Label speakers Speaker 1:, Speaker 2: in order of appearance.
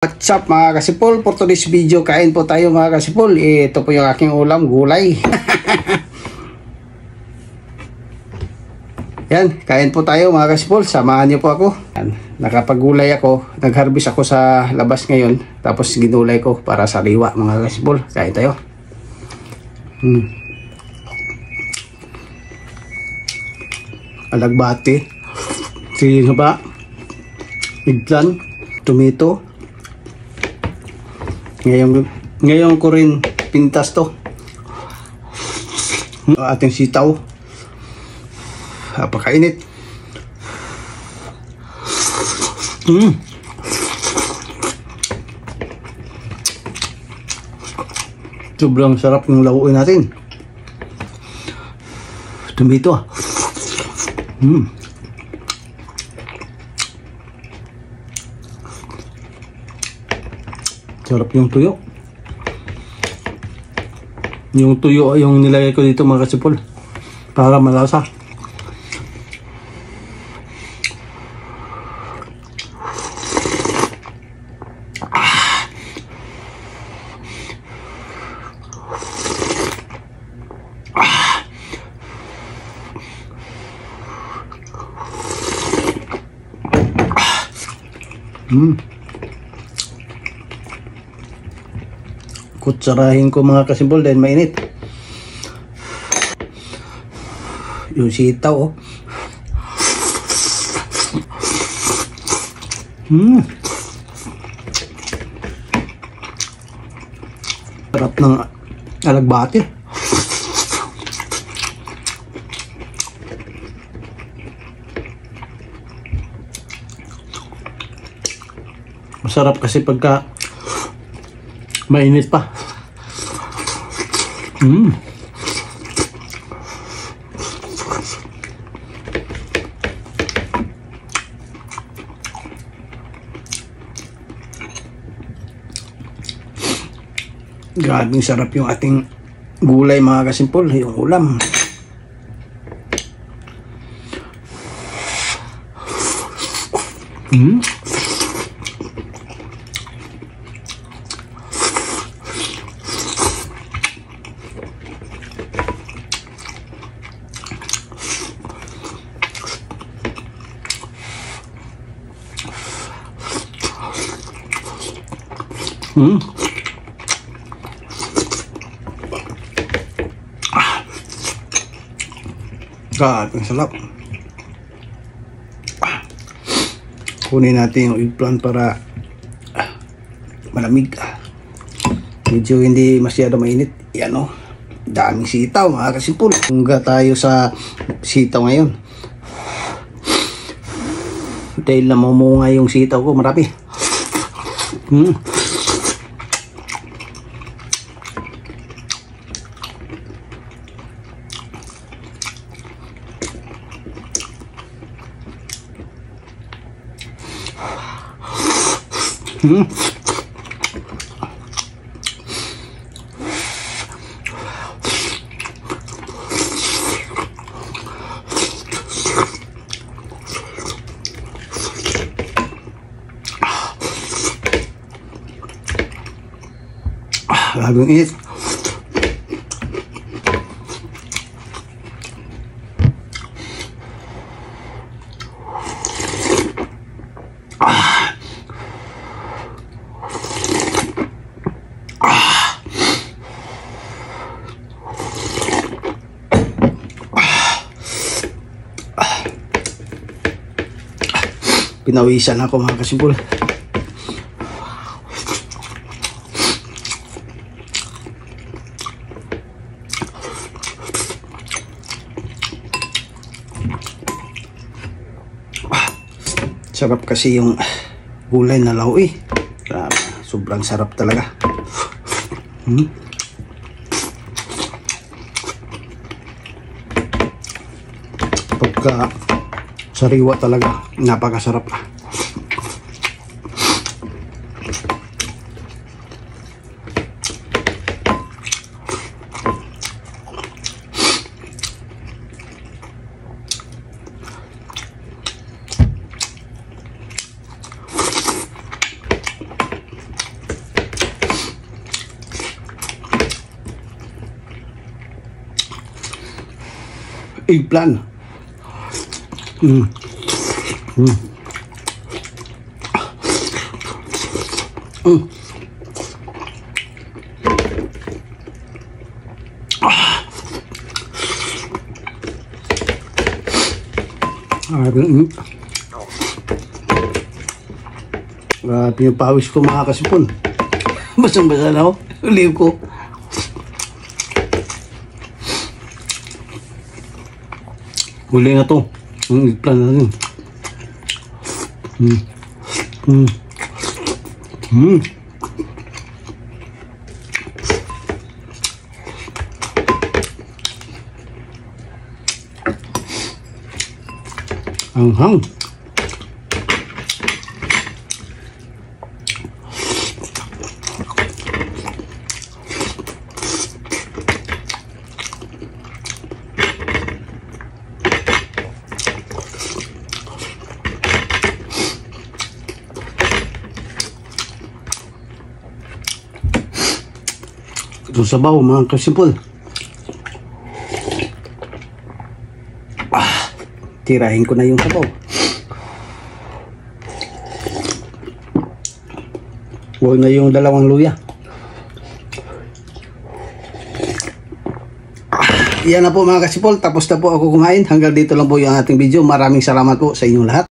Speaker 1: What's up mga kasipol? For today's video, kain po tayo mga kasipol. Ito po yung aking ulam, gulay. Yan, kain po tayo mga kasipol. Samahan niyo po ako. Yan, nakapagulay ako. Nag-harvest ako sa labas ngayon. Tapos ginulay ko para sa liwa mga kasipol. Kain tayo. Alagbati. Sige ba? Iglan. Tomato. Ngayon ko rin pintas to. Ating sitaw. Napakainit. Sobrang sarap ng lauin natin. Tomato. Sarap yung tuyo. Yung tuyo yung nilagay ko dito mga kasipol. Para malasa. Kutsarahin ko mga kasipol dahil mainit. Yung sitaw oh. Sarap ng alagbati. Masarap kasi pagka mainit pa. Grabing sarap yung ating gulay mga kasimpol, yung ulam. God, ang sarap. Kunin natin yung eggplant para malamig. Medyo hindi masyado mainit. Yan o. Daming sitaw mga kasipul. Hangga tayo sa sitaw ngayon. Dahil namumunga yung sitaw ko marami. Labing init. Pinawisan ako mga kasimpul. Sarap kasi yung gulay na lawi. Sobrang sarap talaga. Pagka sariwa talaga, napakasarap. eggplant. Mm. Mm. Mm. Grabe yung pawis ko mga kasipon. Basang-basa na ako. Uliw ko. Huli na to. Ang eggplant natin. Anghang. Itong sabaw mga kasipol. Tirahin ko na yung sabaw. Huwag na yung dalawang luya. Yan na po mga kasipol. Tapos na po ako kumain. Hanggang dito lang po yung ating video. Maraming salamat po sa inyong lahat.